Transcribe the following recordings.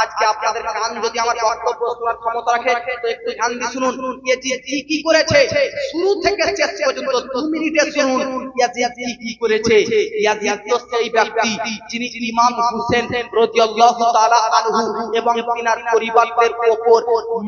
আজকে আপনাদের কান যদি আমার বক্তব্য শোনার ক্ষমতা রাখে তো একটু ধ্যান দিয়ে শুনুন। ইয়াজিদ কি করেছে শুরু থেকে শেষ পর্যন্ত 2 মিনিটে শুনুন। ইয়াজিদ কি করেছে। ইয়াজিদ তো সেই ব্যক্তি যিনি ইমাম হোসেন রাদিয়াল্লাহু তাআলা আনহু এবং তিনার পরিবারের উপর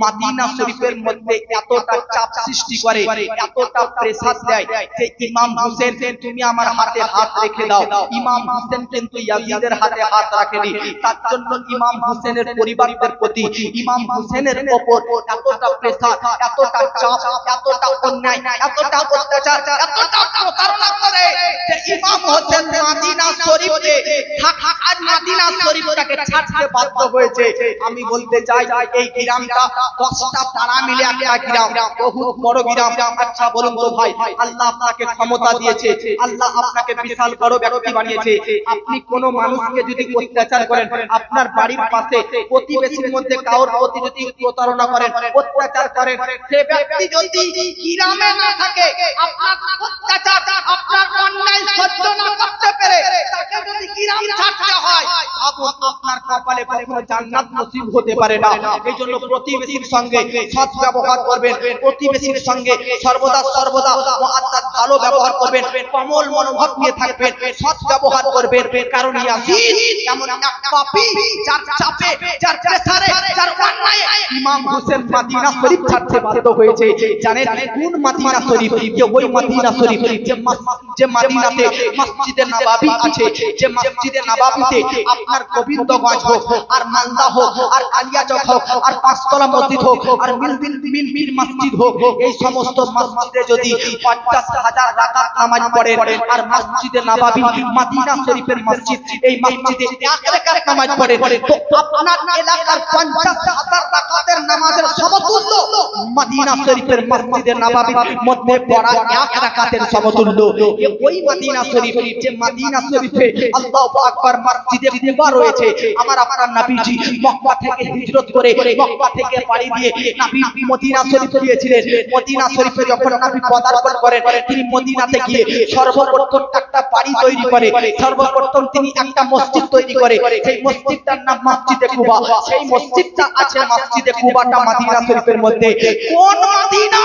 মদিনা শরীফের মধ্যে এতটা চাপ সৃষ্টি করে, এতটা প্রেসার দেয় যে ইমাম হোসেন তুমি আমার হাতে হাত রেখে দাও। ইমাম হোসেন কিন্তু ইয়াজিদের হাতে হাত রাখেনি। তার জন্য ইমাম হোসেনের পরিবারের প্রতি ইমাম হোসেনের উপর এতটা প্রেসার, এতটা চাপ, এতটা অন্যায়, এতটা অত্যাচার, এতটা প্রতারণা করে যে ইমাম হোসেন মদিনা শরীফে আর মদিনা শরীফটাকে ছাড়তে বাধ্য হয়েছে। আমি বলতে চাই এই গ্রামটা 10টা পাড়া মিলে একটা গ্রাম, বহুত বড় গ্রাম। আচ্ছা বলুন তো ভাই, আল্লাহ আপনাকে ক্ষমতা দিয়েছে, আল্লাহ আপনাকে বিশাল বড় ব্যক্তি বানিয়েছে। আপনি কোন মানুষকে যদি অত্যাচার করেন, আপনার বাড়ির পাশে প্রতিবেশীর মধ্যে কারোর প্রতি যদি প্রতারণা করেন, অত্যাচার করেন, সে ব্যক্তি যদি গ্রামে না থাকে, আপনার অত্যাচার, আপনার অন্যায় সহ্য না করতে পেরে তাকে যদি গ্রাম ছাড়তে হয়, আপনার কপালে কখনো জান্নাত নসিব হতে পারে না। এইজন্য প্রতিবেশীর সঙ্গে সৎ ব্যবহার করবেন, প্রতিবেশীর সঙ্গে সর্বদা মুআদ্দাব ভালো ব্যবহার করবেন, কোমল মনোভাব নিয়ে থাকবেন, সৎ ব্যবহার করবেন। কারণ ইয়াজিদ এমন এক পাপী যার চাপে, যার প্রেসারে, যার অন্যায়ে ইমাম হোসেন মদিনা শরীফ ছাড়তে বাধ্য হয়েছে। জানেন কোন মদিনা শরীফ? যে ওই মদিনা শরীফ যে মদিনাতে মসজিদে নববী আছে, যে মসজিদে নববীতে আপনার গোবিন্দগঞ্জ হোক, আর মালদা হোক, আর আলিয়াচক হোক, আর পাঁচতলা মসজিদ হোক, আর মিল মসজিদ হোক, এই সমস্ত মসজিদে যদি 50,000 রাকাত নামাজ পড়েন, আর মসজিদে নববী মদিনা শরীফের মসজিদ, এই মসজিদে 1 রাকাত নামাজ পড়েন, তো আপনার এলাকার 50,000 রাকাতের নামাজের সমতুল্য মদিনা শরীফের মসজিদে নববীর মধ্যে পড়া 1 রাকাতের সমতুল্য। ওই মদিনা শরীফ, যে মদিনা শরীফে আল্লাহু আকবার মসজিদে কুবা রয়েছে। আমার আপনার নবীজি মক্কা থেকে হিজরত করে, মক্কা থেকে পাড়ি দিয়ে নবী মদিনা শরীফে গিয়েছিলেন। মদিনা শরীফে যখন নবী পদার্পণ করেন, তিনি মদিনাতে গিয়ে সর্বপ্রথম একটা বাড়ি তৈরি করে, সর্বপ্রথম তিনি একটা মসজিদ তৈরি করে। সেই মসজিদটার নাম মসজিদে কুবা। সেই মসজিদটা আছে মসজিদে কুবাটা মদিনা শরীফের মধ্যে। কোন মদিনা?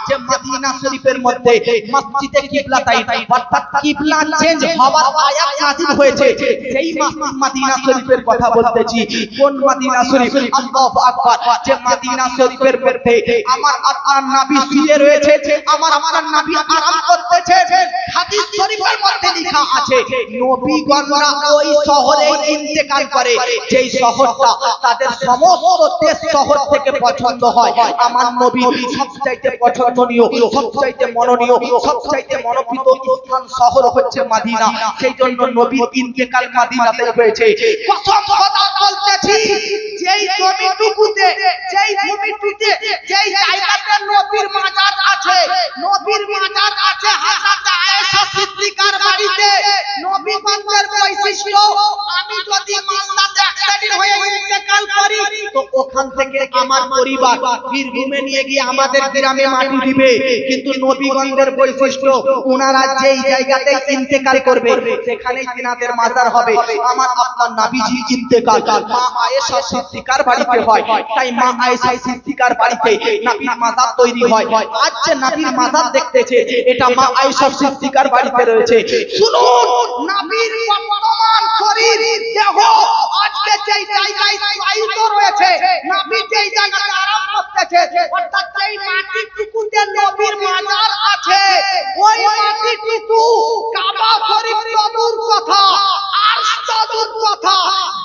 যে মদিনা শরীফের মধ্যে মসজিদে কিবলাতাইন, অর্থাৎ কিবলা চেঞ্জ হওয়ার আয়াত নাযিল হয়েছে, সেই মদিনা শরীফের কথা বলতেছি। কোন মদিনা শরীফ? আল্লাহু আকবার। যে মদিনা শরীফের মধ্যে আমার আপনার নবী শুয়ে রয়েছে, আমার আপনার নবী আরাম করতেছে। হাদিস শরীফের মধ্যে লেখা আছে নবীগণরা ওই শহরে ইন্তেকাল করে, যেই শহরটা তাদের সমস্ত দেশ শহর থেকে পছন্দ হয়। আমার নবী সবচাইতে পছন্দনীয়, সবচাইতে মনোনীয়, সবচাইতে মনোনীত স্থান শহর হচ্ছে মদিনা। সেই জন্য নবীর ইন্তেকাল মদিনাতে হয়েছে। কসম খোদা বলতেছি, যেই জমিটুকুতে, যেই ভূমিটুকুতে, যেই জায়গাতে নবীর মাজার আছে, নবীর মাজার আছে হযরত আয়েশা সিদ্দিকার বাড়িতে। নবীগণের বৈশিষ্ট্য, আমি যদি মালদাতে অ্যাক্সিডেন্ট হয়ে ইন্তেকাল করি, তো ওখান থেকে আমার পরিবার বীরভূমে নিয়ে গিয়ে আমাদের গ্রামে মাটি দিবে। কিন্তু নবীগণের বৈশিষ্ট্য, ওনারা যেই জায়গাতে ইন্তেকাল করবে সেখানেই তিনাদের মাজার হবে। আমার আপনার নবীজি ইন্তেকাল মা আয়েশা সিদ্দিকার বাড়িতে হয়, তাই মা আয়েশা সিদ্দিকার বাড়িতে নবীর মাজার তৈরি হয়। আজ যে নবীর মাজার দেখতেছে, এটা মা আয়েশা সিদ্দিকার বাড়িতে রয়েছে। শুনুন, নবীর বর্তমান শরীর দেহ আজকে যেই জায়গায় স্থায়িত্ব রয়েছে, নবী যেই জায়গায় আরাম করতেছে, অর্থাৎ যেই মাটিটুকুতে নবীর মাজার আছে, ওই মাটিটুকু কাবা শরীফ নবুর কথা, আরশ নবুর কথা,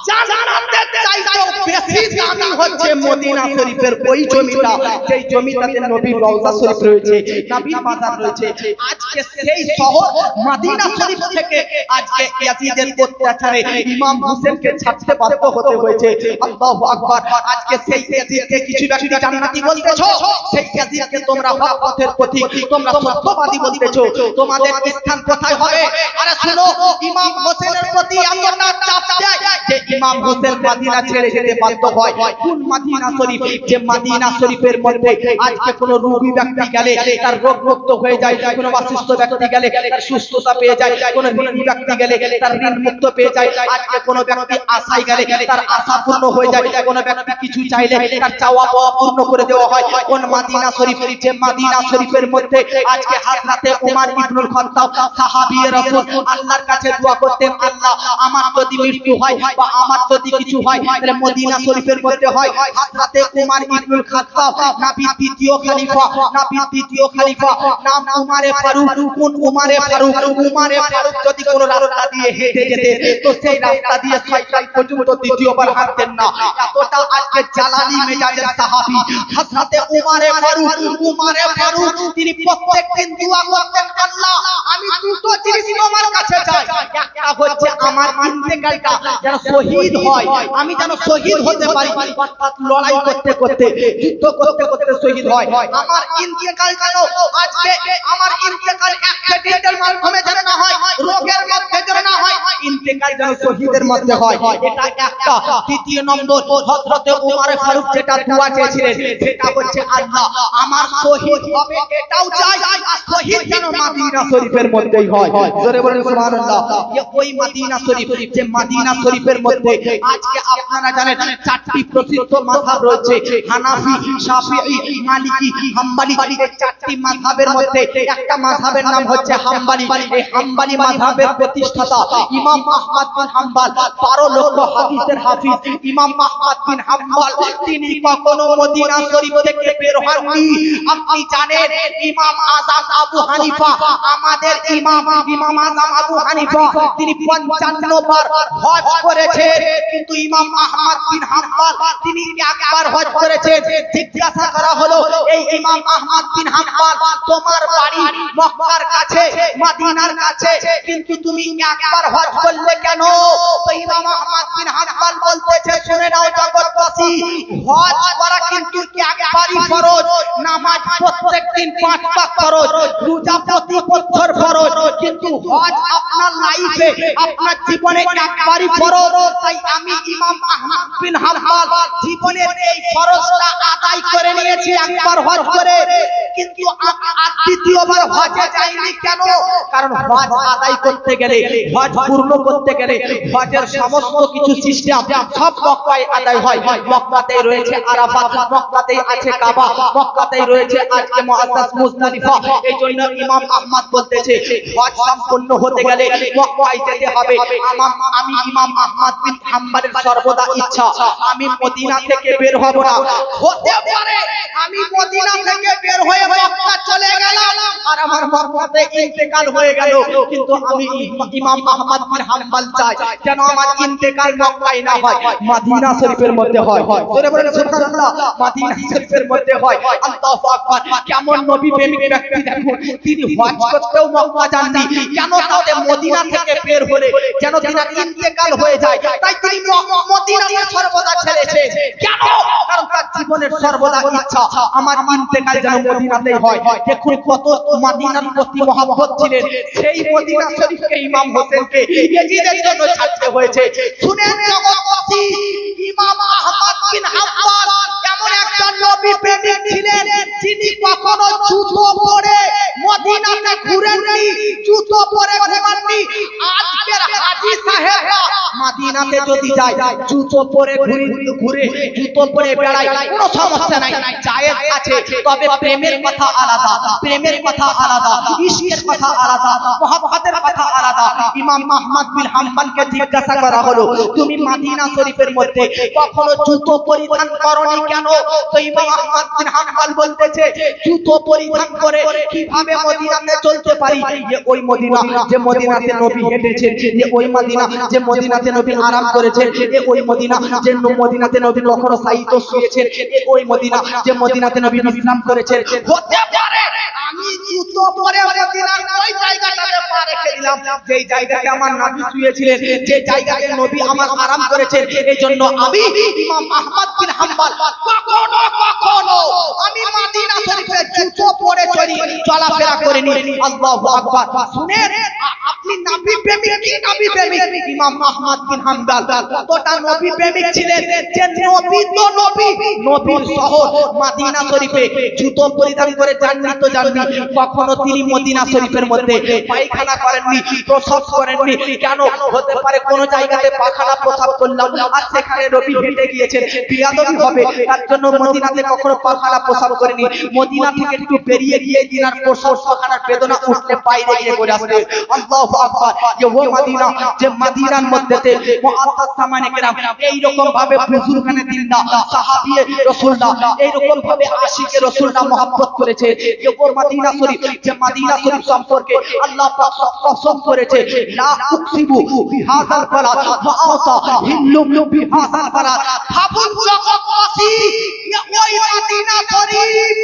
জান্নাতের চাইতেও বেশি দামি হচ্ছে মদিনা শরীফের ওই জমিটা, যেই জমিটাতে নবীর রওজা শরীফ রয়েছে, নবীর মাজার রয়েছে। আজকে সেই শহর মদিনা শরীফ থেকে আজকে ইয়াজিদের অত্যাচারে ইমাম হোসেনকে ছাড়তে বাধ্য হতে হয়েছে। আল্লাহু আকবার। আজকে সেই ইয়াজিদকে কিছু ব্যক্তি জান্নাতি বলতেছো, সেই ইয়াজিদকে তোমরা হক পথের প্রতীক, তোমরা সত্যবাদী বলতেছো। তোমাদের স্থান কোথায় হবে? আরে শুনো, ইমাম হোসেনের প্রতি এতটা চাপ দেয় যে ইমাম হোসেন মদিনা ছেড়ে যেতে বাধ্য হয়। কোন মাদিনা শরীফ, যে মাদিনা শরীফের মধ্যে আজকে কোন রোগী ব্যক্তি গেলে তার রোগ মুক্ত হয়ে যায়, কোন অসুস্থ ব্যক্তি গেলে তার সুস্থতা পেয়ে যায়, কোন ঋণী ব্যক্তি গেলে তার ঋণ মুক্ত পেয়ে যায়, আজকে কোন ব্যক্তি আশায় গেলে তার আশা পূর্ণ হয়ে যায়, কোন ব্যক্তি কিছু চাইলে তার চাওয়া পাওয়া পূর্ণ করে দেওয়া হয়। কোন মাদিনা শরীফ, যে মাদিনা শরীফের মধ্যে আজকে হযরতে ওমর ইবনুল খাত্তাব সাহাবী রাসূল আল্লাহর কাছে দোয়া করতেন, আল্লাহ আমার যদি মৃত্যু হয় বা আমার যদি কিছু হয় তাহলে মদিনা শরীফের মধ্যে হয়। হযরতে ওমর ইবনুল খাত্তাব নবীর দ্বিতীয় খলিফা, নবীর দ্বিতীয় খলিফা নাম উমারে ফারুক। কোন উমারে ফারুক? উমারে ফারুক যদি কোন রাস্তা দিয়ে হেঁটে যেতেন তো সেই রাস্তা দিয়ে শয়তান পর্যন্ত দ্বিতীয়বার হাঁটতেন না। এতটা আজকে জালালি মেজাজের সাহাবী হযরতে উমারে ফারুক। উমারে ফারুক তিনি প্রত্যেকদিন দোয়া করতেন, আল্লাহ আমি দুটো জিনিস তোমার কাছে চাই, একটা হচ্ছে আমার ইন্তেকালটা যেন শহীদ হয়, আমি যেন শহীদ হতে পারি, অর্থাৎ লড়াই করতে করতে যুদ্ধ করতে করতে শহীদ হয়। আমার ইন্তেকাল যেন আজকে আমার ইন্তেকাল অ্যাক্সিডেন্টের মাধ্যমে যেন না হয়, রোগের মধ্যে যেন না হয়, ইন্তেকাল যেন শহীদের মধ্যে হয়, এটা একটা। দ্বিতীয় নম্বর হযরতে ওমর ফারুক যেটা দোয়া চেয়েছিলেন সেটা হচ্ছে আল্লাহ আমার শহীদ হবে এটাও চাই, আর শহীদ যেন মদিনা শরীফের মধ্যেই হয়। জোরে বলেন সুবহানাল্লাহ। এই ওই মদিনা শরীফ, যে মদিনা শরীফের মধ্যে আজকে আপনারা জানেন চারটি প্রসিদ্ধ মাযহাব রয়েছে, হানাফি, শাফিঈ, মালিকি, হাম্বলি। এই চারটি মাযহাবের মধ্যে একটা মাযহাবের নাম হচ্ছে হাম্বলি। এই হাম্বলি মাযহাবের প্রতিষ্ঠাতা ইমাম আহমদ বিন হাম্বল, 12 লক্ষ হাদিসের হাফিজ ইমাম আহমদ বিন হাম্বল, তিনি কখনো মদিনা শরীফ থেকে বের হননি। আপনি জানেন ইমাম আযম আবু হানিফা, আমাদের ইমাম আযম আবু হানিফা তিনি 55 বার হজ করেছেন, কিন্তু ইমাম আহমদ বিন হাম্বল তিনি একবার হজ করেছেন। জিজ্ঞাসা করা হলো, এই ইমাম আহমদ বিন হাম্বল তোমার বাড়ি মক্কার কাছে, মদিনার কাছে, কিন্তু তুমি একবার হজ করলে কেন? তো ইমাম আহমদ বিন হাম্বল বলতেছে, শুনে নাও জগৎবাসী, হজ করা কিন্তু একবারই ফরজ, নামাজ প্রত্যেকদিন 5 ওয়াক্ত ফরজ, রোজা প্রতি বছর ফরজ, কিন্তু হজ আপনার লাইফে আপনার জীবনে একবারই ফরজ। তাই আমি ইমাম আহমদ বিন হাম্বল জীবনের এই ফরজটা আদায় করে নিয়েছি একবার হজ করে, কিন্তু আর দ্বিতীয়বার হজে যাইনি কেন? কারণ হজ আদায় করতে গেলে, হজ পূর্ণ করতে গেলে হজের সমস্ত কিছু সিস্টেম সব মক্কায় আদায় হয়। মক্কাতেই রয়েছে আরাফাত, মক্কাতেই আছে কাবা, মক্কাতেই রয়েছে আজকে মুআজ্জাজ মুজদালিফা। এই জন্য ইমাম আহমদ বলতেছে হজ সম্পূর্ণ হতে গেলে মক্কায় যেতে হবে। আমি ইমাম আহমদ বিন হাম্বলের সর্বদা ইচ্ছা আমি মদিনা থেকে বের হব না। হতে পারে আমি মদিনা থেকে বের হয়ে মক্কা চলে গেলাম আর আমার মক্কাতে ইন্তেকাল হয়ে গেল, কিন্তু আমি ইমাম আহমদ বিন হাম্বল চাই যেন আমার ইন্তেকাল মক্কায় না হয়, মদিনা শরীফের মধ্যে হয়। জোরে বলেন সুবহানাল্লাহ। মদিনা শরীফের মধ্যে হয়। আল্লাহু আকবার। কেমন নবী প্রেমিক ব্যক্তি দেখুন, তিনি হজ করতেও মক্কা যাননি, কেন? তাহলে মদিনা থেকে বের হলে যেন তার ইন্তেকাল হয়ে যায়, তাই তিনি মদিনাকে সর্বদা ছেড়েছে। কেন? কারণ তার জীবনের সর্বদা ইচ্ছা আমার ইন্তেকাল যেন মদিনাতেই হয়। দেখুন কত মদিনার প্রতি মহব্বত ছিলেন, সেই মদিনা শরীফকে ইমাম হোসেনকে ইয়াজিদের জন্য ছাড়তে হয়েছে। শুনেন জগৎবাসী, ইমাম আহমদ বিন হাম্বল এমন একজন নবী প্রেমিক ছিলেন যিনি কখনো জুতো পরে মদিনাতে ঘুরেননি, জুতো পরে ঘুমাননি। আজকের হাজী সাহেবরা মদিনাতে যদি যায় জুতো পরে ঘুরে জুতো পরে বেড়ায়, কোনো সমস্যা নাই, জায়েজ আছে। তবে প্রেমের কথা আলাদা, প্রেমের কথা আলাদা, ইশকের কথা আলাদা, মহব্বতের কথা আলাদা। ইমাম আহমদ বিন হাম্বলকে জিজ্ঞাসা করা হলো, তুমি মদিনা শরীফের মধ্যে কখনো জুতো পরিধান করনি কেন? তো ইমাম আহমদ বিন হাম্বল বলতেছে, জুতো পরিধান করে কিভাবে মদিনাতে চলতে পারি? যে ওই মদিনা যে মদিনাতে নবী হেঁটেছেন, যে ওই মদিনা যে মদিনাতে নবী আরাম করেছেন, যে ওই মদিনা যে মদিনাতে নবী কখনো সাইতো শুয়েছেন, ওই মদিনা যে মদিনাতে নবী বিশ্রাম করেছেন। হতে পারে আমি জুতো পরে মদিনার ওই জায়গাটাতে পা রেখে দিলাম, যেই জায়গাতে আমার নবী শুয়েছিলেন, যে জায়গাতে নবী আমার আরাম করেছেন। এইজন্য আমি ইমাম আহমদ বিন হাম্বল কখনো আমি মদিনা শরীফে জুতো পরে চলাফেরা করিনি। আল্লাহু আকবার। শুনেন, আপনি নবী প্রেমিক কি নবী প্রেমিক? ইমাম আহমদ বিন হাম্বল কতটা নবী প্রেমিক ছিলেন যে নবী তো নবী, নবীর শহর মদিনা শরীফে জুতো পরিধান করে যাননি তো যাননি, কখনো তিনি মদিনা শরীফের মধ্যে পায়খানা করেননি, প্রসাব করেননি। কেন হতে পারে কোন জায়গাতে পায়খানা প্রসাব করলাম আর সেখানে নবী হেঁটে গিয়েছেন, বিয়াদবি হবে, তার জন্য মদিনাতে কখনো পায়খানা প্রসাব করেনি। মদিনা থেকে একটু বেরিয়ে গিয়ে দিনার প্রসাব পায়খানার বেদনা উঠলে বাইরে গিয়ে করে আসতে। আল্লাহু আকবার। যে ও মদিনা, যে মদিনার মধ্যেতে মুআত্তাজ সামানে কেরাম এই রকম ভাবে বুজুর্গানে দিনদার সাহাবীয়ে রাসূলুল্লাহ এই রকম ভাবে আশিকে রাসূলুল্লাহ মহব্বত করেছে। যে ও মদিনা শরীফ, যে মদিনা শরীফ সম্পর্কে আল্লাহ পাক কসম করেছে, লা উকসিবু বিহাযাল বালাদ ওয়া আতা হিল্লু বিহাযাল বালাদ। ভাবুন জগৎবাসী, ওই মদিনা শরীফ,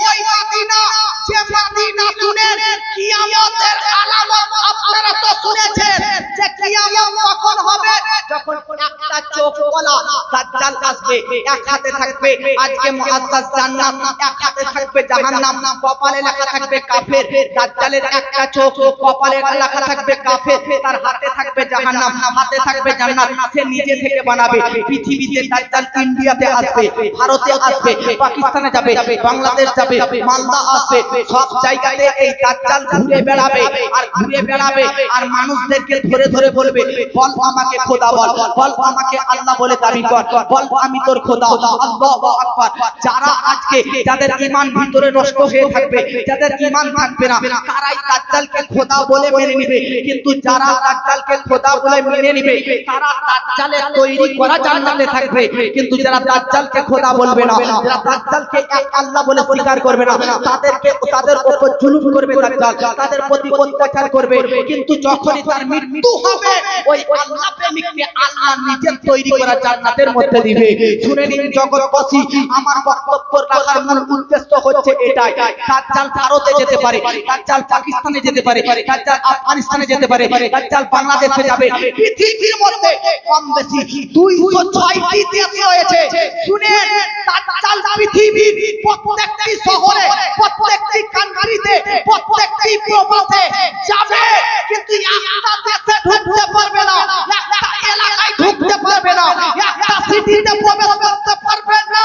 ওই মদিনা, যে মদিনা শুনেন কিয়ামতের আলামত আপনারা তো শুনেছেন যে কিয়ামত কখন হবে, যখন একটা চোখওয়ালা দাজ্জাল আসবে, এক হাতে থাকবে আজকে মুআত্তাজ জান্নাত, এক হাতে থাকবে জাহান্নাম, কপালে লেখা থাকবে কাফের। দাজ্জালের একটা চোখ, কপালে লেখা থাকবে কাফের, তার হাতে থাকবে জাহান্নাম, হাতে থাকবে জান্নাত। সে নিজে থেকে বানাবে। পৃথিবীতে দাজ্জাল ইন্ডিয়াতে আসবে, ভারতে আসবে, পাকিস্তানে যাবে, বাংলাদেশ যাবে, মালদা আসবে, সব জায়গাতে এই দাজ্জাল ঘুরে বেড়াবে আর ঘুরে বেড়াবে আর মানুষদেরকে ধরে ধরে বলবে, বল আমাকে খোদা বল, বল আমাকে আল্লাহ বলে দাবি কর, বল আমি তোর খোদা। আল্লাহু আকবার। যারা আজকে যাদের ঈমান ভিতরে নষ্ট হয়ে থাকবে, যাদের ঈমান থাকবে না, তারাই দাজ্জালকে খোদা বলে মেনে নেবে। কিন্তু যারা দাজ্জালকে খোদা বলে মেনে নেবে, তারা দাজ্জালের তৈরি করা জান্নাতে থাকবে। কিন্তু যারা দাজ্জালকে খোদা বলবে না, যারা দাজ্জালকে এক আল্লাহ বলে স্বীকার করবে না, তাদেরকে তাদের উপর জুলুম করবে দাজ্জাল, তাদের প্রতি অত্যাচার করবে। কিন্তু যখনই তার মৃত্যু হবে, ওই আল্লাহ প্রেমিককে আল্লাহ নিজের তৈরি করা জান্নাতের মধ্যে দিবে। শুনে নিন জগৎবাসী, আমার বক্তব্য রাখার মূল উদ্দেশ্য হচ্ছে এটাই। দাজ্জাল ভারতে যেতে পারে, দাজ্জাল পাকিস্তানে যেতে পারে, দাজ্জাল আফগানিস্তানে যেতে পারে, দাজ্জাল বাংলাদেশে যাবে। পৃথিবীর মধ্যে কম বেশি 206টি দেশ রয়েছে। শুনেন, দাজ্জাল পৃথিবীর প্রত্যেকটি শহরে, প্রত্যেকটি কান্ট্রিতে, প্রত্যেকটি প্রবাসে যাবে, কিন্তু একটা দেশে ঢুকতে পারবে না, একটা এলাকায় ঢুকতে পারবে না, একটা সিটিতে প্রবেশ করতে পারবে না।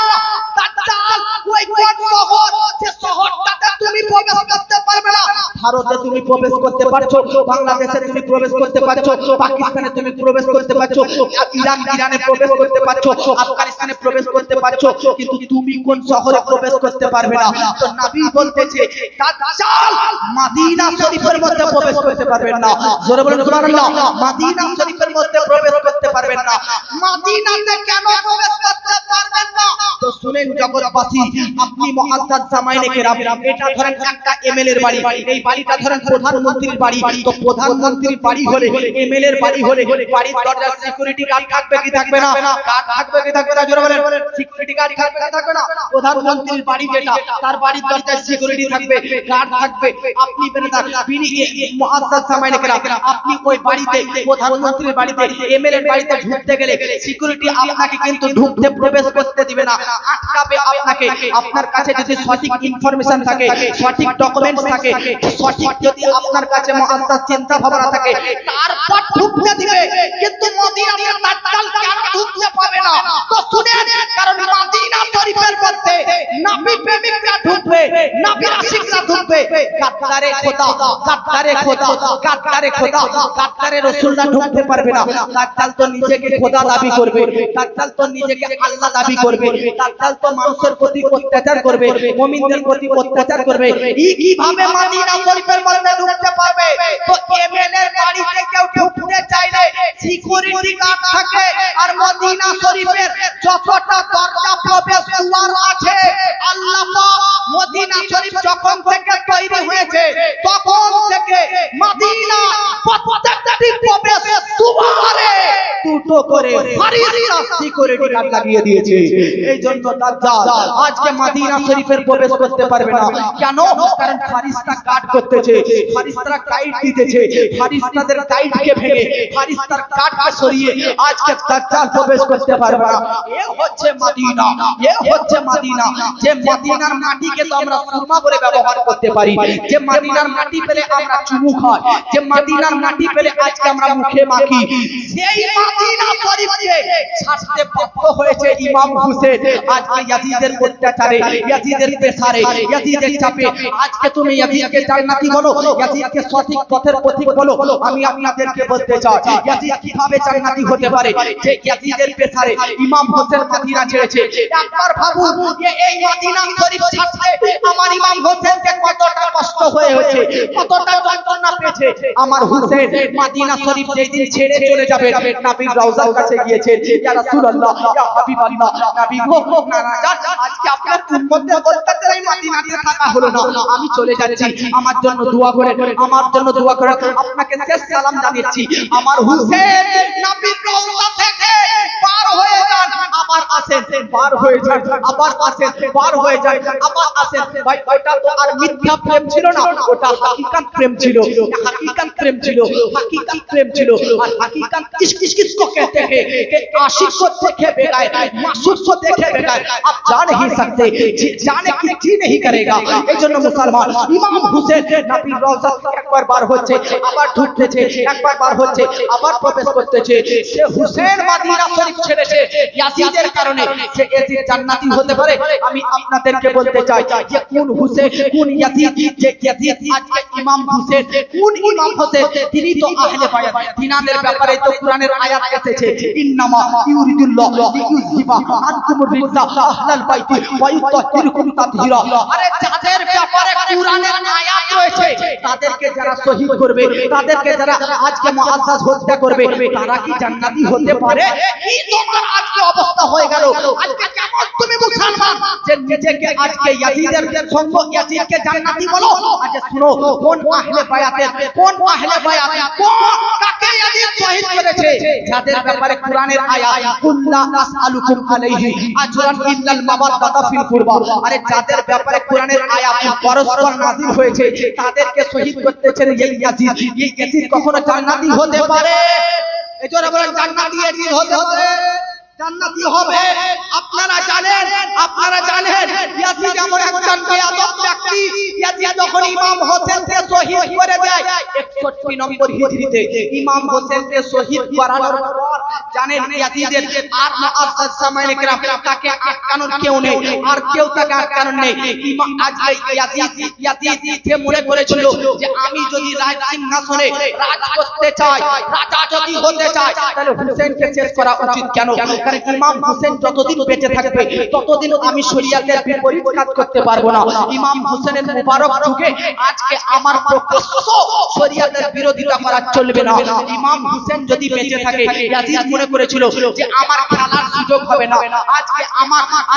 দাজ্জাল ওই কোন শহর, যে শহরটাতে তুমি প্রবেশ করতে পারবে না। ভারতে তুমি প্রবেশ করতে পারছো, বাংলাদেশে তুমি প্রবেশ করতে পারছো, পাকিস্তানে তুমি প্রবেশ করতে পারছো, ইরানে প্রবেশ করতে পারছো, আফগানিস্তানে প্রবেশ করতে পারছো, কিন্তু তুমি কোন শহরে প্রবেশ করতে পারবে না। তো নবী বলতেছে দাজ্জাল মদিনা শরীফের মধ্যে প্রবেশ করতে পারবেন না। জোরে বলুন সুবহানাল্লাহ। মদিনা শরীফের মধ্যে প্রবেশ করতে পারবেন না। মদিনাতে কেন প্রবেশ করতে পারবেন না? তো শুনেন জগৎবাসী, আপনি মুআত্তাজ জামাইনে কেরাম, এটা ধরেন একটা এমএলএ এর বাড়ি, এই বাড়িটা ধরেন প্রধানমন্ত্রীর বাড়ি। তো প্রধানমন্ত্রীর বাড়ি হলে, এমএলএ এর বাড়ি হলে, বাড়ির দরজার সিকিউরিটি গার্ড থাকবে কি থাকবে না? গার্ড থাকবে কি থাকবে না? জোরে বলেন। সিকিউরিটি গার্ড থাকবে কি থাকবে না? প্রধানমন্ত্রীর বাড়ি যেটা, তার বাড়ির দরজায় সিকিউরিটি থাকবে, গার্ড থাকবে। আপনি বেরেদার মুআত্তাজ জামাইনে কেরাম, আপনি ওই বাড়িতে, প্রধানমন্ত্রীর বাড়িতে, এমএলএ এর বাড়িতে ঢুকতে গেলে সিকিউরিটি আপনাকে কিন্তু ঢুকতে প্রবেশ করতে দিবে না, আটকাবে আপনাকে। আপনার কাছে যদি সঠিক ইনফরমেশন থাকে, সঠিক ডকুমেন্টস থাকে, সঠিক যদি আপনার কাছে মুআত্তাজ চিন্তা ভাবনা থাকে, তারপর ঢুকতে দিবে। কিন্তু মদিনাতে দাজ্জাল কেন ঢুকতে পাবে না? তো শুনেন, কারণ মদিনা শরীফের মধ্যে নবী প্রেমিকরা ঢুকবে, নবী আশিকরা ঢুকবে। গাদ্দারে খোদা, গাদ্দারে খোদা, গাদ্দারে খোদা, গাদ্দারে রাসূলুল্লাহ ঢুকতে পারবে না। দাজ্জাল তো নিজেকে খোদা দাবি করবে, দাজ্জাল তো নিজেকে আল্লাহ দাবি করবে, দাজ্জাল তো মানুষের প্রতি অত্যাচার করবে, মুমিনদের প্রতি অত্যাচার করবে। এই কিভাবে মদিনা শরীফের মধ্যে ঢুকতে পারবে? তো এমএলএ এর বাড়িতে কেউ ঢুকতে চাইলে সিকিউরিটি গার্ড থাকে, আর মদিনা শরীফের যতটা দরজা প্রবেশ দুয়ার আছে, আল্লাহ পাক মদিনা শরীফ যখন থেকে তৈরি হয়েছে, তখন থেকে মদিনা প্রত্যেকটি প্রবেশ দুয়ারে দুটো করে ফারিস্তা সিকিউরিটি গার্ড লাগিয়ে দিয়েছে। এই জন্য দাজ্জাল আজকে মদিনা শরীফের প্রবেশ করতে পারবে না। কেন? কারণ ফারিস্তা গার্ড করতেছে, ফারিস্তারা গাইড দিতেছে, ফারিস্তাদের গাইডকে ভেঙে, ফারিস্তার গার্ডকে সরিয়ে আজকে দাজ্জাল প্রবেশ করতে পারবে না। এ হচ্ছে মদিনা, এ হচ্ছে মদিনা। যে মদিনার মাটিকে তো আমরা সুরমা বলে ব্যবহার করতে পারি, যে মদিনার মাটি পেলে আমরা চুমু খাই, যে মদিনার মাটি পেলে আজকে আমরা মুখে মাখি, সেই মদিনা শরীফকে ছাড়তে বাধ্য হয়েছে ইমাম হুসেন। আজকে ইয়াজিদের অত্যাচারে, ইয়াজিদের প্রেসারে, ইয়াজিদের চাপে আজকে তুমি ইয়াজিদকে জান্নাতি বলো, ইয়াজিদকে সঠিক পথের পথিক বলো। আমি আপনাদেরকে বলতে চাই ইয়াজিদ কিভাবে জান্নাতি হতে পারে? যে ইয়াজিদের প্রেসারে ইমাম হোসেন মদিনা ছেড়েছে। একবার ভাবুন যে এই মদিনা শরীফ ছাড়তে আমার ইমাম হোসেনকে কতটা কষ্ট হয়েছে, কতটা যন্ত্রণা পেয়েছে। আমার হোসেন মদিনা শরীফ যেদিন ছেড়ে চলে যাবে, নবীর রওজার কাছে গিয়েছে, ইয়া রাসূলুল্লাহ, ইয়া হাবিবাল্লাহ, নবী গো নানা যান, আজকে আপনার উম্মতের অত্যাচারে মদিনাতে থাকা হলো না, আমি চলে যাচ্ছি, আমার জন্য দোয়া করেন, আমার জন্য দোয়া করেন। আপনাকে শেষ সালাম জানিয়েছি। আমার হোসেন নবীর রওজা থেকে পার হয়ে যান, আবার আসেন, পার হয়ে যান, আবার আসেন, পার হয়ে যান, আবার আসেন। ভাই ওটা তো আর মিথ্যা প্রেম ছিল না, ওটা হাকিকাত প্রেম ছিল, হাকিকাত प्रेम ছিল, হাকিকাত প্রেম ছিল। আর হাকিকাত किसको कहते हैं कि आशिक को देखे बगैर, मासूम को देखे बगैर आप जा नहीं सकते, जाने की जी नहीं करेगा। এজন্য মুসলমান ইমাম হোসেন নবীর রওজা একবার বার হচ্ছে, আবার ঢুকতেছে, একবার বার হচ্ছে, আবার প্রবেশ করতেছে। সে হোসেন মদিনা শরীফ ছেড়েছে ইয়াজিদের কারণে। সে ইয়াজিদ জান্নাতি হতে পারে? আমি আপনাদেরকে বলতে চাই যে কোন হোসেন, কোন ইয়াজিদ, যে ইয়াজিদ আজকে ইমাম হোসেন, কোন ইমাম হোসেন? তিনি তো আহলে বায়াত। তিনাদের ব্যাপারে তো কোরআনের আয়াত এসেছে, ইন্নামা ইউরিদুল্লাহু লিইউযহিবা আনকুমুর রিজসা আহলাল বাইতি ওয়া ইউতাহিরুকুম তাতহীরা। আরে যাদের ব্যাপারে কোরআনের আয়াত রয়েছে তাদেরকে যারা শহীদ করবে, তাদেরকে যারা আজকে মুআজ্জাজ হত্যা করবে, তারা কি জান্নাতি হতে পারে? কি তোমার আজকে অবস্থা হয়ে গেল? আজকে কেমন তুমি মুসলমান যে নিজেকে আজকে ইয়াজিদের সঙ্গ, ইয়াজিদকে জান্নাতি বলো? আচ্ছা শুনো, কোন আহলে বায়াতের, কোন আহলে বায়াত, কোন কাকে ইয়াজিদ শহীদ করেছে? যাদের ব্যাপারে কোরআনের আয়াত কুল্লা আসআলুকুম আলাইহি আজরান ইল্লাল মাওয়াদ্দাতা ফিল কুরবা। আরে যাদের ব্যাপারে কোরআনের আয়াত পরস্পর নাযিল হয়েছে তাদেরকে শহীদ করতেছেন এই ইয়াজিদ। এই ইয়াজিদ কখনো জান্নাতি হতে পারে? এজন্য বলেন জান্নাতি ইয়াজিদ হতে হবে, জান্নাতি হবে। আপনারা জানেন, আপনারা জানেন ইয়াজিদ এমন একজন বেয়াদব ব্যক্তি। ইয়াজিদ যখন ইমাম হোসেনকে শহীদ করে দেয় 61 নম্বর হিজরিতে, ইমাম হোসেনকে শহীদ করানোর পর জানেন ইয়াজিদের আর মুআজ্জাজ সামাইনে কেরাম তাকে আটকানোর কেউ নেই, আর কেউ তাকে আটকানোর নেই। ইমাম আজকে ইয়াজিদ মনে করেছিল যে আমি যদি রাজ সিংহাসনে রাজ করতে চাই, রাজা যদি হতে চাই, তাহলে হোসেনকে শেষ করা উচিত। কেন? কারণ ইমাম হোসেন যতদিন বেঁচে থাকবে ততদিন আমি শরীয়তের বিপরীত কাজ করতে পারবো না। ইমাম হোসেনের মুবারক যুগে আজকে আমার প্রকাশ্য শরীয়তের বিরোধিতা করা চলবে না। ইমাম হোসেন যদি বেঁচে থাকে, ইয়াজিদ মনে করেছিল যে আমার খেলার সুযোগ হবে না,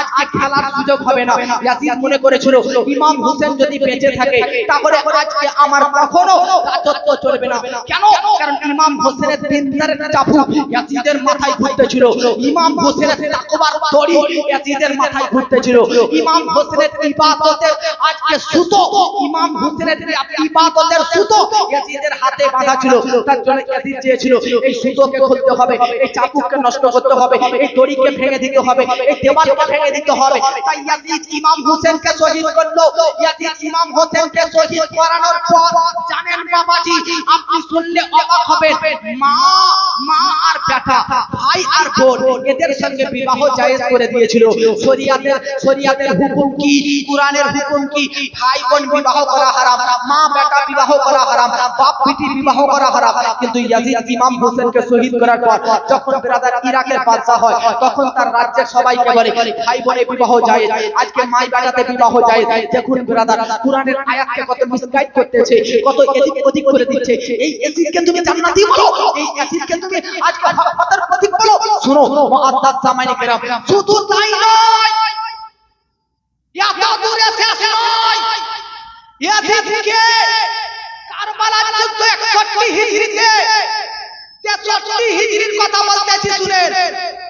আজকে খেলার সুযোগ হবে না। ইয়াজিদ মনে করেছিল ইমাম হোসেন যদি বেঁচে থাকে তাহলে আজকে আমার কখনো রাজত্ব চলবে না। কেন? কারণ ইমাম হোসেনের দিনদারের চাবুক ইয়াজিদের মাথায় ঘুরতেছিল, ইমাম হোসেনের তাকওয়ার দড়ি ইয়াজিদের মাথায় ঘুরতেছিল, ইমাম হোসেনের ইবাদতের আজকে সুতো, ইমাম হোসেনের ইবাদতের সুতো ইয়াজিদের হাতে বাঁধা ছিল। তার জন্য ইয়াজিদ চেয়েছিল এই সুতোকে খুলতে হবে, এই চাবুককে নষ্ট করতে হবে, এই দড়িকে ভেঙে দিতে হবে, এই দেওয়ালকে ভেঙে দিতে হবে। তাই ইয়াজিদ ইমাম হোসেনকে শহীদ করলো। ইয়াজিদ ইমাম হোসেনকে শহীদ করানোর পর জানেন বাবাজি, আপনি শুনলে অবাক হবেন, মা আর বেটা, ভাই আর বোন, এদের সঙ্গে বিবাহ জায়েজ করে দিয়েছিল। শরীয়তের হুকুম কি, কোরআনের হুকুম কি? ভাই বোন বিবাহ করা হারাম, মা বেটা বিবাহ করা হারাম, বাপ বেটি বিবাহ করা হারাম। কিন্তু ইয়াজিদ ইমাম হোসেনকে শহীদ করার পর যখন ব্রাদার ইরাকের বাদশা হয়, তখন তার রাজ্যের সবাইকে বলে ভাই বোনে বিবাহ জায়েজ, আজকে মাই বেটাতে বিবাহ জায়েজ। দেখুন ব্রাদার, কোরআনের আয়াতকে কত মিসগাইড করতেছে, কত এদিক ওদিক করে দিচ্ছে। এই ইয়াজিদকে তুমি জান্নাতি বলো, এই ইয়াজিদকে তুমি আজকে হকের প্রতীক বলো। শুনো মুআদ্দাদ সামাইনে কেরাম, শুধু তাই নয়, এত দূরে শেষ নয়, ইয়াজিদকে কারবালার যুদ্ধ 61 হিজরিতে, 63 হিজরির কথা বলতেছি শুনেন,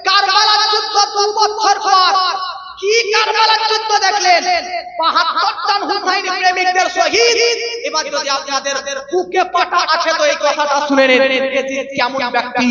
কারবালার যুদ্ধ 2 বছর পর কি কারবালার যুদ্ধ দেখলেন, ৭২ জন হুসাইন প্রেমিকদের শহীদ। এবার যদি আপনাদের বুকে পাটা আছে তো এই কথাটা শুনে নেন, ইয়াজিদ কেমন ব্যক্তি।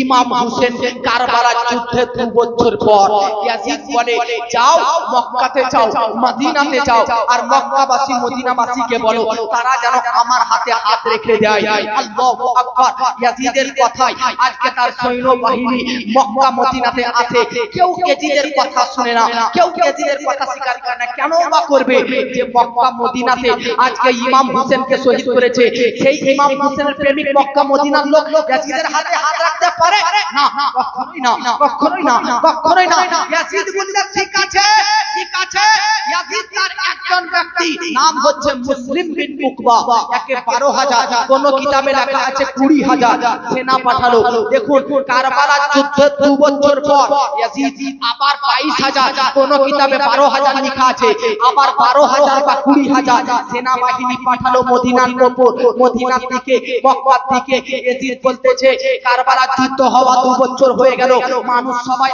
ইমাম হোসেন কারবালার যুদ্ধে 2 বছর পর ইয়াজিদ বলে, যাও মক্কাতে যাও, মদিনাতে যাও, আর মক্কাবাসী মদিনাবাসীকে বলো তারা যেন আমার হাতে হাত রেখে দেয়। আল্লাহু আকবার। ইয়াজিদের কথাই আজকে তার সৈন্যবাহিনী মক্কা মদিনাতে আছে। কেউ ইয়াজিদের কথা শুনে না, কেউ ইয়াজিদের কথা স্বীকার করে না। কেন বা করবে? যে মক্কা মদিনাতে আজকে ইমাম হোসেনকে শহীদ করেছে, সেই ইমাম হোসেনের প্রেমিক মক্কা মদিনার লোক ইয়াজিদের হাতে হাত রাখতে পারে না? কখনোই না, কখনোই না, কখনোই না। ইয়াজিদ বললে ঠিক আছে, ঠিক আছে। ইয়াজিদ তার একজন ব্যক্তি, নাম হচ্ছে মুসলিম বিন উকবা, একে 12,000, কোন কিতাবে লেখা আছে 20,000 সেনা পাঠালো। দেখুন কারবালার যুদ্ধে 2 বছর পর ইয়াজিদ আবার 22,000, কোন কিতাবে 12,000 লেখা আছে, আবার 12,000 বা 20,000 সেনা বাহিনী পাঠালো মদিনার উপর। মদিনার দিকে মক্কার দিকে ইয়াজিদ বলতেছে, কারবালার যুদ্ধ হওয়া 2 বছর হয়ে গেল, মানুষ সবাই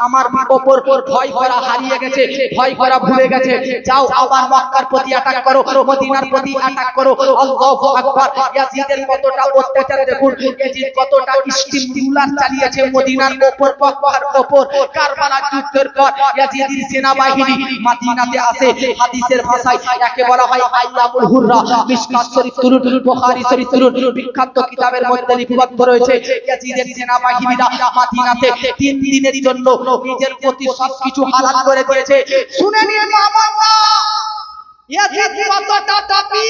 আমার উপর ভয় করা হারিয়ে গেছে, ভয় করা ভুলে গেছে। যাও আবার মক্কার প্রতি অ্যাটাক করো, মদিনার প্রতি অ্যাটাক করো। আল্লাহু আকবার। ইয়াজিদের কতটা অত্যাচার দেখুন, ইয়াজিদ কতটা স্টিমুলার চালিয়েছে মদিনার উপর, মক্কার উপর। কারবালার যুদ্ধের পর ইয়াজিদের সেনাবাহিনী মদিনাতে আসে। হাদিসের ভাষায় একে বলা হয় আইয়ামুল হুররা। মিশকাত শরীফ তুলুন, বুখারী শরীফ তুলুন, বিখ্যাত কিতাবের মধ্যে লিপিবদ্ধ রয়েছে ইয়াজিদের সেনাবাহিনীরা মদিনাতে 3 দিনের জন্য নিজের প্রতি সবকিছু হালাল করে দিয়েছে। শুনে নিন মামা, ইয়াজিদ কতটা তাপি।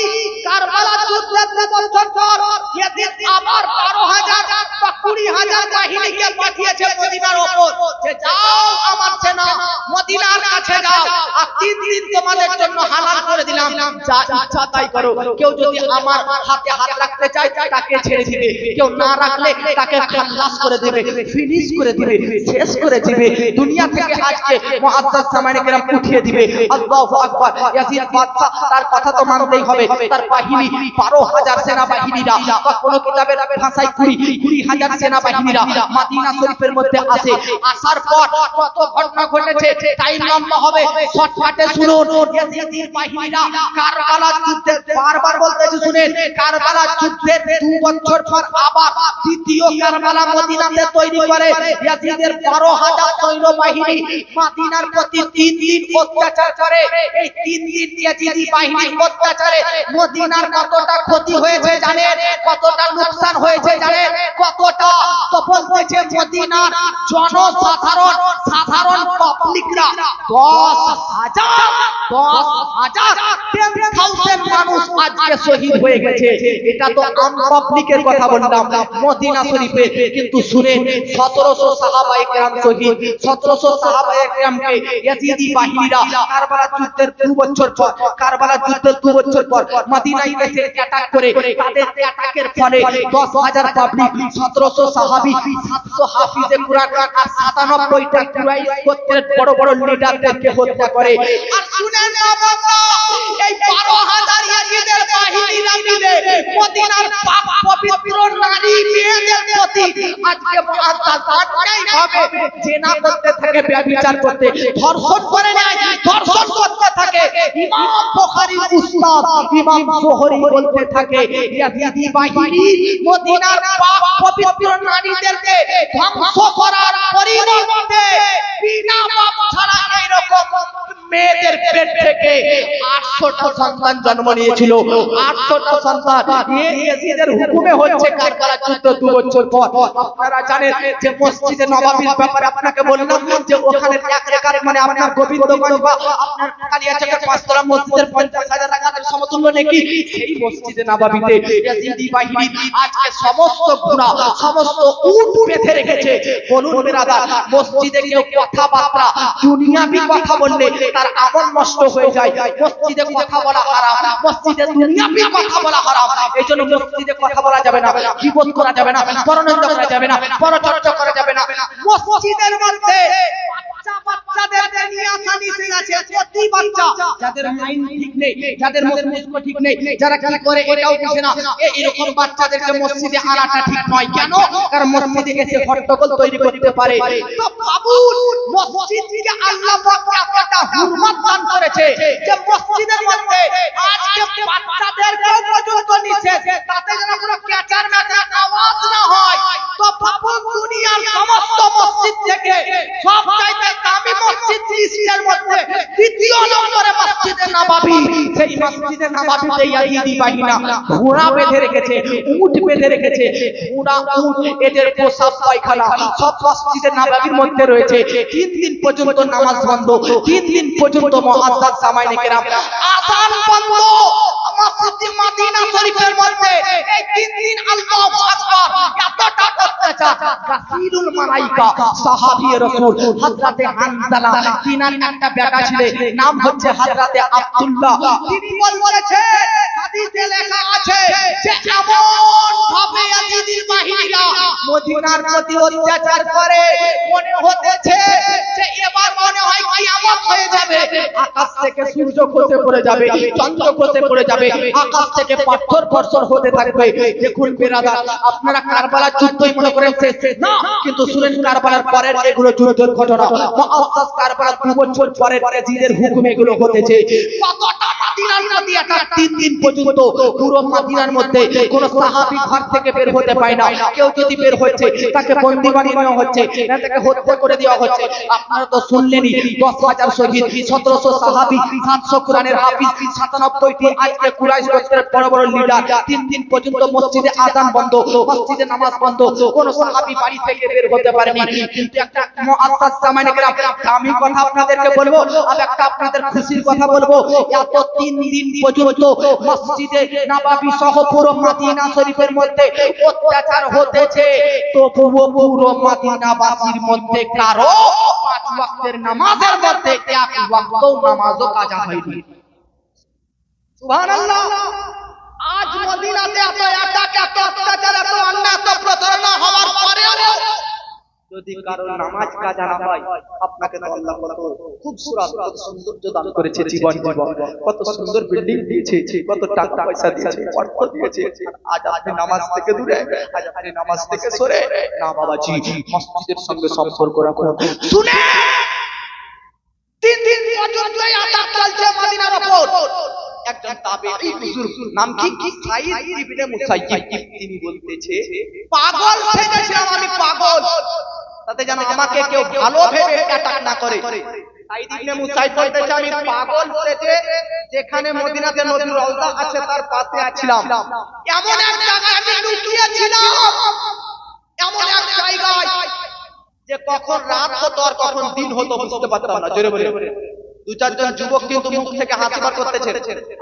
কারবালার যুদ্ধে 2 বছর পর ইয়াজিদ আবার 12,000 বা 20,000 বাহিনীকে পাঠিয়েছে মদিনার উপর, যে যাও আমার সেনা মদিনার কাছে যাও, আর 3 দিন তোমাদের জন্য হালাল করে দিলাম, যা ইচ্ছা তাই করো। কেউ যদি আমার হাতে হাত রাখতে চায় তাকে ছেড়ে দিবে, কেউ না রাখলে তাকে খালাস করে দেবে, ফিনিশ করে দিবে, শেষ করে দিবে, দুনিয়া থেকে আজকে মুআজ্জাজ সামানে কেরাম উঠিয়ে দিবে। আল্লাহু আকবার। ইয়াজিদ তার কথা তো মানতেই হবে। তার বাহিনী 12,000 সেনা বাহিনীরা, বা কোন কিতাবের ভাষায় 20,000 সেনা বাহিনীরা মদিনা শরীফের মধ্যে আসে। আসার পর কত ঘটনা ঘটেছে, টাইম লম্বা হবে, শর্টকাটে শুনুন। ইয়াজিদের বাহিনীরা কারবালার যুদ্ধে, বারবার বলতেছি শুনেন, কারবালার যুদ্ধের 2 বছর পর আবার দ্বিতীয় কারবালা মদিনাতে তৈরি করে। ইয়াজিদের 12,000 সৈন্য বাহিনী মদিনার প্রতি 3 দিন অত্যাচার করে। এই 3 দিন ইয়াজিদি বাহিনীর অত্যাচারে মদিনার কতটা ক্ষতি হয়েছে জানেন, কতটা লোকসান হয়েছে জানেন, কতটা? তো বলতেছে মদিনার জনসাধারণ, সাধারণ পাবলিকরা 10,000 মানুষ আজকে শহীদ হয়ে গেছে। এটা তো আম পাবলিকের কথা বললাম মদিনা শরীফে, কিন্তু শুনেন 1700 সাহাবায়ে কেরাম শহীদ। 1700 সাহাবায়ে কেরামকে ইয়াজিদি বাহিনীরা কারবালার যুদ্ধের 2 বছর পর, কারবালার যুদ্ধের 2 বছর পর মদিনায় এসে অ্যাটাক করে। তাদের অ্যাটাকের ফলে 10,000 পাবলিক, 1700 সাহাবী, 700 হাফিজে কুরআন আর 97টা কুরাইশ গোত্রের বড় বড় লিডারদেরকে হত্যা করে। আর শুনেন বাবা, এই 12,000 ইয়াজিদের বাহিনীরা মিলে মদিনার পাক পবিত্র নারী মেয়েদের প্রতি আজকে মুআজ্জাজাতকেই ভাবে জেনা করতে থাকে, ব্যভিচার করতে, ধর্ষণ করে নেয়, ধর্ষণ করতে থাকে। ইমাম বুখারীর উস্তাদ ইমাম জোহরী বলতে থাকে, ইয়াজিদি বাহিনী মদিনার পাক পবিত্র নারীদেরকে ধ্বংস করার পরিবর্তে বিনা বাপ ছাড়া এরকম মেয়েদের পেট থেকে 800টা সন্তান জন্ম নিয়েছিল। 800টা সন্তান ইয়াজিদের হুকুমে হচ্ছে কারবালার যুদ্ধ 2 বছর পর। আপনারা জানেন যে মসজিদে নববীর ব্যাপারে আপনাকে বললাম যে ওখানে এক রেখাত মানে আপনার গোবিন্দগঞ্জ বা আপনার কালিয়াচকের 5 তলা মসজিদের 50,000 রাকাতের সমতুল্য নাকি সেই মসজিদে নববীতে ইয়াজিদি বাহিনী আজকে সমস্ত ঘোড়া, সমস্ত উট বেঁধে রেখেছে। বলুন বিরাদার, মসজিদে কেউ কথাবার্তা দুনিয়াবি কথা বললে তার আমল নষ্ট হয়ে যায়। মসজিদে কথা বলা হারাম, মসজিদে দুনিয়াবি কথা বলা হারাম। এইজন্য মসজিদে কথা বলা যাবে না, গীবত করা যাবে না, পরনিন্দা করা যাবে না, পরচর্চা করা যাবে না। মসজিদের মধ্যে বাচ্চাদেরকে নিয়ে আসা নিষেধ আছে। প্রতি বাচ্চা যাদের মাইন্ড ঠিক নেই, যাদের মস্তিষ্ক ঠিক নেই, যারা কি করে এটাও বুঝে না, এরকম বাচ্চাদেরকে মসজিদে আনাটা ঠিক নয়। কেন? কারণ মসজিদে এসে হট্টগোল তৈরি করতে পারে। তো বাবু, মসজিদকে আল্লাহ পাক হুরমত দান করেছে যে মসজিদের মধ্যে আজকে বাচ্চাদেরকেও পর্যন্ত নিষেধ, তাতে যেন কোনো ক্যাচার ম্যাচার আওয়াজ না হয়। তো বাবুল দুনিয়ার সমস্ত মসজিদ থেকে সবচাইতে দামি মসজিদ লিস্টের মধ্যে দ্বিতীয় নম্বরে মসজিদে নববী। সেই মসজিদে নববীতে ইয়াজিদি বাহিনী ঘোড়া বেঁধে রেখেছে, উট বেঁধে রেখেছে। ঘোড়া, উট, এদের পোশাক পায়খানা সব মসজিদে নববীর মধ্যে রয়েছে। 3 দিন পর্যন্ত নামাজ বন্ধ, 3 দিন পর্যন্ত মুআজ্জাজ সামাইনে কেরাম আযান বন্ধ। মসজিদ মদিনা শরীফের মধ্যে এই 3 দিন আল্লাহু আকবার, এতটা অত্যাচার। রাসূলুল মালাইকা সাহাবী রাসূল হযরতে হানজালা, তিনার একটা বেটা ছিল, নাম হচ্ছে হযরতে আব্দুল্লাহ। তিনি বলেছে, হাদিসে লেখা আছে যে এমন ভাবে ইয়াজিদি বাহিনীরা মদিনার প্রতি অত্যাচার করে, মনে হতেছে যে এবার মনে হয় কিয়ামত হয়ে যাবে। আকাশ থেকে সূর্য খসে পড়ে যাবে, চন্দ্র খসে পড়ে যাবে, আকাশ থেকে পাথর বর্ষণ হতে থাকবে। দেখুন বিরাদার, আপনারা কারবালার যুদ্ধই মনে করেন শেষ না, কিন্তু শুনেন কারবালার পরের এগুলো যুদ্ধের ঘটনা। মুআজ্জাজ কারবালার 2 বছর পরে জিদের হুকুম এগুলো ঘটেছে। কতটা মদিনার প্রতি একটা 3 দিন পর্যন্ত পুরো মদিনার মধ্যে কোন সাহাবী ঘর থেকে বের হতে পায় না। কেউ যদি বের হচ্ছে তাকে বন্দী বানিয়ে নেওয়া হচ্ছে, না তাকে হত্যা করে দেওয়া হচ্ছে। আপনারা তো শুনলেনই, 10,000 শহীদ, 1700 সাহাবী, 700 কোরআনের হাফিজ, 97টি আজকে কুরাইশ গোত্রের বড় বড় লিডার। 3 দিন পর্যন্ত মসজিদে আযান বন্ধ, মসজিদে নামাজ বন্ধ, কোন সাহাবী বাড়ি থেকে বের হতে পারেনি। কিন্তু একটা মুআজ্জাজ সামাইনে কেরাম, আমি কথা আপনাদেরকে বলবো, আর একটা আপনাদের খুশির কথা বলবো। এত 3 দিন পর্যন্ত মসজিদে নববী সহ পুরো মদিনা শরীফের মধ্যে অত্যাচার হতেছে, তো পুরো মদিনাবাসীর মধ্যে কারো 5 ওয়াক্তের নামাজের মধ্যে 1 ওয়াক্তও নামাজও কাজা হয়নি। সুবহানাল্লাহ। আজ মদিনাতে এত অত্যাচার, এত অন্যায়, এত প্রতারণা হওয়ার পরেও যদি কারো নামাজ কাজা না হয়, আপনাকে তো আল্লাহ কত সুরাত, কত সৌন্দর্য দান করেছে, জীবন কত সুন্দর বিল্ডিং দিয়েছে, কত টাকা পয়সা দিয়েছে, অর্থ দিয়েছে। আজ আপনি নামাজ থেকে দূরে, আজ আপনি নামাজ থেকে সরে। না বাবাজি, মসজিদের সঙ্গে সম্পর্ক রাখুন। শুনে 3 দিন পর্যন্ত আযাব চলছে মদিনার উপর। একজন তাবেঈ হুজুর, নাম কি সাঈদ ইবনে মুসাইয়্যিব, তিনি বলতেছে, পাগল সেজেছিলাম আমি, পাগল, তাতে যেন আমাকে কেউ ভালো ভেবে অ্যাটাক না করে। সাঈদ ইবনে মুসাইয়্যিব বলতেছে, আমি পাগল সেজে যেখানে মদিনাতে নবীর রওজা আছে তার পাশে আছিলাম, এমন এক জায়গায় আমি লুকিয়ে ছিলাম, এমন এক জায়গায় যে কখন রাত হতো আর কখন দিন হতো বুঝতে পারতাম না। জোরে বলে 2-4 জন যুবক কিন্তু মুখ থেকে হাসি বার করতেছে।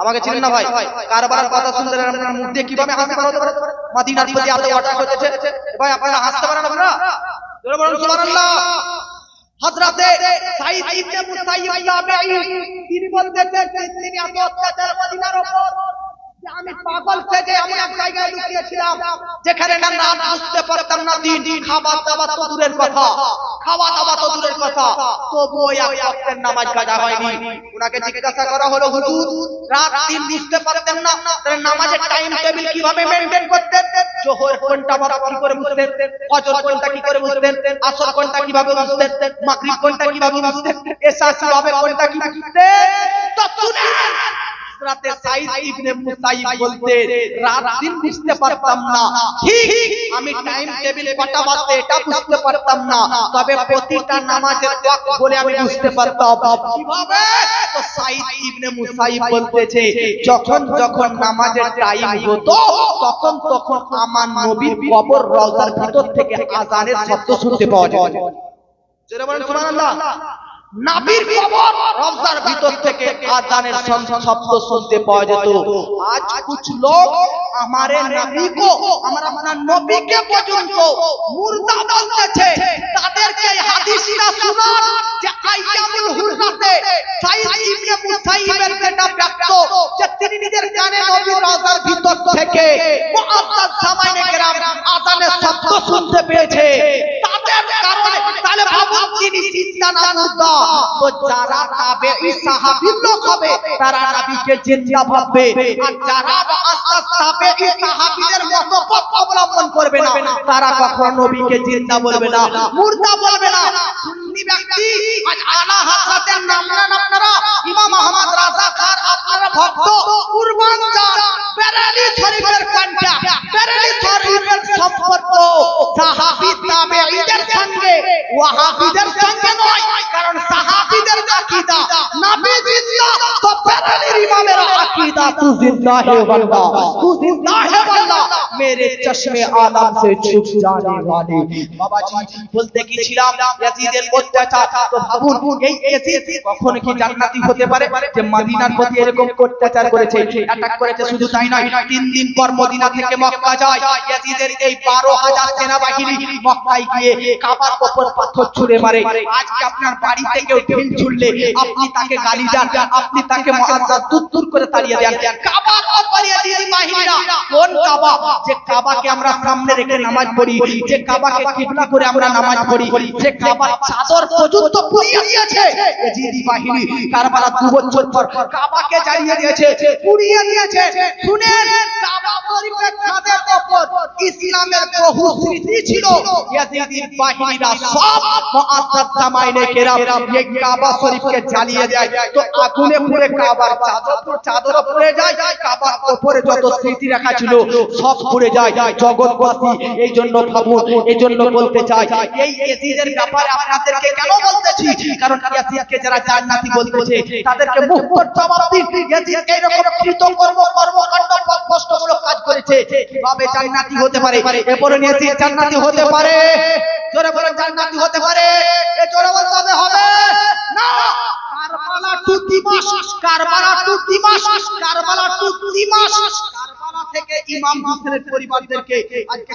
আমাকে চিনেন না ভাই? কারবালার কথা শুনতে আপনার মুখ দিয়ে কিভাবে হাসি বার হতে পারে? মদিনার প্রতি এত অ্যাটাক হতেছে, ভাই আপনারা হাসতে পারেন আপনারা? জোরে বলুন সুবহানাল্লাহ। হযরতে সাঈদ ইবনে মুসাইয়্যিব তাবেঈ, তিনি বলতেছেন তিনি এত অত্যাচার মদিনার উপর যে আমি পাগল সেজে এমন এক জায়গায় লুকিয়েছিলাম যেখানে না রাত বুঝতে পারতাম না দিন। খাওয়া দাওয়া তো দূরের কথা, তবুও 1 ওয়াক্তের নামাজ কাজা হয়নি। উনাকে জিজ্ঞাসা করা হলো, হুজুর রাত দিন বুঝতে পারতেন না, তাহলে নামাজের টাইম টেবিল কিভাবে মেইনটেইন করতেন? জোহর কোনটা কি করে বুঝতেন, ফজর কোনটা কি করে বুঝতেন, আসর কোনটা কিভাবে বুঝতেন, মাগরিব কোনটা কিভাবে বুঝতেন, এশা কিভাবে কোনটা কি বুঝতেন? তো শুনেন, হযরতে সাঈদ ইবনে মুসাইয়্যিব বলতে, রাত দিন বুঝতে পারতাম না, ঠিক আমি টাইম টেবিল কটা বাজে এটা বুঝতে পারতাম না, তবে প্রতিটা নামাজের ওয়াক্ত বলে আমি বুঝতে পারতাম। কিভাবে? তো সাঈদ ইবনে মুসাইয়্যিব বলতেছে, যখন যখন নামাজের টাইম হতো তখন তখন আমার নবীর কবর রওজার ভিতর থেকে আযানের শব্দ শুনতে পাওয়া যেত। জোরে বলেন সুবহানাল্লাহ। নবীর কবর রওজার ভিতর থেকে আযানের শব্দ শুনতে পাওয়া যেত। আজ कुछ लोग हमारे नबी को, আমরা আপনার নবীকে পর্যন্ত মুর্দা বলতেছে। তাদেরকে এই হাদিসটা শোনান যে আইয়ামুল হুররাতে সাঈদ ইবনে মুসাইয়্যিবের বেটা ব্যক্ত যে তিনি নিজের জানে নবীর রওজার ভিতর থেকে মুআজ্জাজ সামাইনে কেরাম আযানের শব্দ শুনতে পেয়েছে। তাদের কারণে তাহলে ভাবুন তিনি চিন্তা না মুর্দা, তো যারা তাবেঈ সাহাবী লোক হবে তারা নবীকে জিন্দা ভাববে, আর যারা মুআজ্জাজ তাবেঈ সাহাবীদের মত পথ অবলম্বন করবে না তারা কখনো নবীকে জিন্দা বলবে না, মুর্দা বলবে না। সুন্নি ব্যক্তি আজ আলা হযরতের নাম নেন আপনারা ইমাম আহমদ রাজা খান আপনারা ভক্ত কুরবান জান বেরেলি শরীফের কন্যা বেরেলি শরীফের সম্পর্ক সাহাবী তাবেঈদের সঙ্গে ওয়াহাবীদের সঙ্গে নয় কারণ সাহাবীদের আকীদা নবী জিন্দা তো বেরেলির ইমামের আকীদা তু জিন্দা হে ওয়াল্লাহ তু জিন্দা হে ওয়াল্লাহ मेरे चश्मे आलम से छुप जाने वाले বাবাজি বলতে গিয়েছিলাম ইয়াজিদের অত্যাচার তো ভাবুন এই ইয়াজিদ কখন কি জান্নাতি হতে পারে যে মদিনার প্রতি এরকম অত্যাচার করেছে অ্যাটাক করেছে শুধু তাই নয় 3 দিন পর মদিনা থেকে মক্কা যায় ইয়াজিদের এই 12000 সেনাবাহিনী মক্কায় গিয়ে কাবার উপর পাথর ছুঁড়ে মারে আজকে আপনার বাড়ি থেকে ঢিল ছুড়লে আপনি তাকে গালি দেন আপনি তাকে মুআজ্জাজ দূর করে তাড়িয়ে দেন কাবার উপর ইয়াজিদি বাহিনীরা কোন কাবা যে কাবাকে আমরা সামনে রেখে নামাজ পড়ি যে কাবাকে কিবলা করে আমরা নামাজ পড়ি যে কাবার চাদর পর্যন্ত পুড়িয়ে দিয়েছে ইয়াজিদি বাহিনী কারবালা 2 বছর পর কাবাকে জ্বালিয়ে দিয়েছে পুড়িয়ে দিয়েছে শুনেন কাবা শরীফের ছাদের উপর ইসলামের বহু স্মৃতি ছিল ইয়াজিদি বাহিনীরা সব মুআজ্জাজ জামাইনে কেরাম এই কাবা শরীফকে জ্বালিয়ে দেয় তো আগুনে পুড়ে কাবার চাদর পুড়ে যায় কাবার উপরে যত স্মৃতি রাখা ছিল সব পুড়ে যায় জগৎবাসী এই জন্য ভাবুন এই জন্য বলতে চাই এই ইয়াজিদের ব্যাপারে আপনাদেরকে কেন বলতেছি কারণ ইয়াজিদকে যারা জান্নাতি বলতেছে তাদেরকে মুখর জবাব দিন ইয়াজিদ এইরকম কৃতকর্ম কর্মকাণ্ড কষ্টমূলক কাজ করেছে কিভাবে জান্নাতি হতে পারে এরপরে ইয়াজিদ জান্নাতি হতে পারে জোরে বলেন জান্নাতি হতে পারে এ জোরে বলতে হবে না কারবালা টু দিমাশক কারবালা টু দিমাশক কারবালা টু দিমাশক কারবালা থেকে ইমাম হোসেনের পরিবারদেরকে আজকে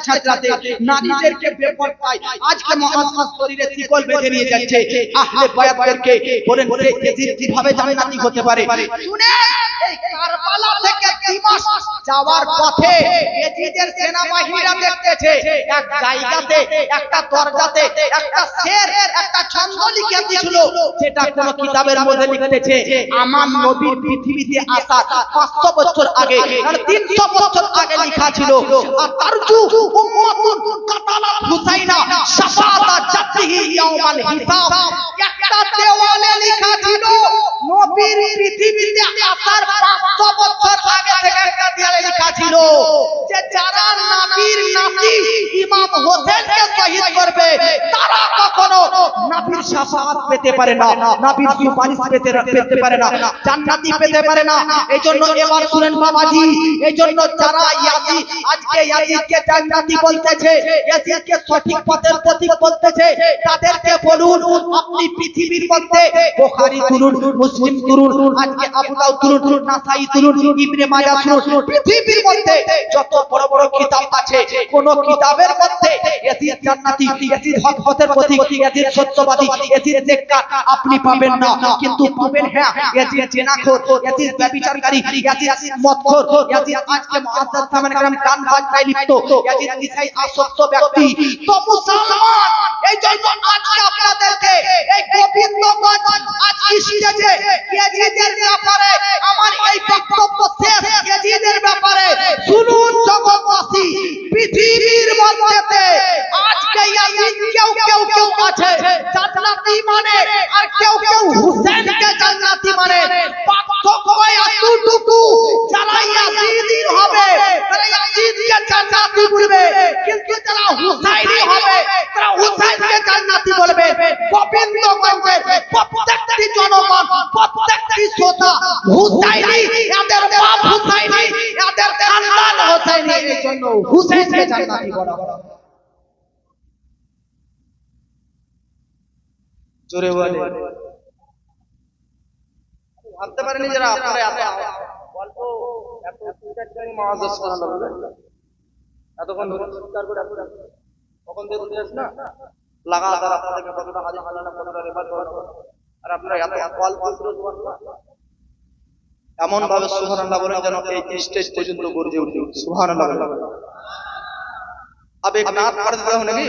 ছাত্রাতে নারীদেরকে বেপরদায় আজকে মুআজ্জাজ শরীরে শিকল বেঁধে নিয়ে যাচ্ছে আহলে বায়াতদেরকে বলেন ইয়াজিদ কিভাবে জান্নাতি হতে পারে শুনেন এই কারবালা থেকে দিমাশক যাওয়ার পথে ইয়াজিদের সেনাবাহিনীরা দেখতেছে এক জায়গাতে একটা দরজাতে একটা শের একটা ছন্দ লিখে দিয়েছিল যেটা কোন কিতাবের মধ্যে লিখতেছে আমার নবীর পৃথিবীতে আসার 500 বছর আগে আর 300 বছর আগে লেখা ছিল আর তারজু উম্মাতুন কাতালা হুসাইনা শাফাআতা জাতিহি ইয়াউমাল হিসাব একটা দেওয়ালে লেখা ছিল নবীর পৃথিবীতে আসার 500 বছর আগে থেকে একটা দেওয়ালে লেখা ছিল যে যারা নবীর নাতি ইমাম হোসেনকে শহীদ করবে তারা কখনো নবীর শাফাআত পেতে পারে না নবীর সুপারিশ পেতে পারে না জান্নাতি পেতে পারে না এইজন্য এবার শুনেন বাবাজি এইজন্য যারা ইয়াজিদ আজকে ইয়াজিদকে জান্নাতি বলতেছে ইয়াজিদকে সঠিক পথের প্রতীক বলতেছে তাদেরকে বলুন আপনি পৃথিবীর মধ্যে বুখারী তুলুন মুসলিম তুলুন আজকে আবু দাউদ তুলুন নাসাই তুলুন ইবনে মাজাহ তুলুন পৃথিবীর মধ্যে যত বড় বড় কিতাব আছে কোন কিতাবের মধ্যে ইয়াজিদ জান্নাতি ইয়াজিদ হক পথের প্রতীক ইয়াজিদ সত্যবাদী ইয়াজিদ নেককার আপনি পাবেন না কিন্তু পাবেন হ্যাঁ ইয়াজিদ জিনাখোর ইয়াজিদ ব্যভিচারকারী ইয়াজিদ মদখোর ইয়াজিদ আজকে মুআজ্জাজ সামনে কারণ গান বাজনায় লিপ্ত ইয়াজিদ নিসাই আসক্ত ব্যক্তি তো মুসলমান এই জন্য আজকে আপনাদেরকে এই গোবিন্দগঞ্জ আজ স্টেজে ইয়াজিদের ব্যাপারে আমার এই বক্তব্য শেষ ইয়াজিদের ব্যাপারে শুনুন জগৎবাসী পৃথিবীর মধ্যে আজকে ইয়াজিদ কেউ আছে জান্নাতি মানে আর কেউ হুসেনকে জান্নাতি মানে পার্থক্য এতটুকু যারা ইয়াজিদির হবে তারা ইয়াজিদকে জান্নাতি বলবে কিন্তু যারা হুসাইনি হবে তারা হুসাইনকে জান্নাতি বলবে গোবিন্দগঞ্জের প্রত্যেকটি জনগণ প্রত্যেকটি শ্রোতা হুসাইনি এদের বাপ হুসাইনি এদের খানদান হুসাইনি এই জন্য হুসেনকে জান্নাতি বলা হয় জোরে বলে ভাবতে পারেনি যারা আপনারা এত গল্প এত চিন্তাকারী মুআজ্জাজ সুবহানাল্লাহ এতক্ষণ ধরে চিৎকার করে কখন দিয়ে বলতে না লাগাতার আপনাদেরকে কতটা হাদিস আল্লাহ কতটা রেফার করা আর আপনারা এত গল্প করে সুবহানাল্লাহ এমন ভাবে সুবহানাল্লাহ বলেন যেন এই স্টেজ পর্যন্ত গর্জে উঠে সুবহানাল্লাহ আবেগ না পারতে দাও নাকি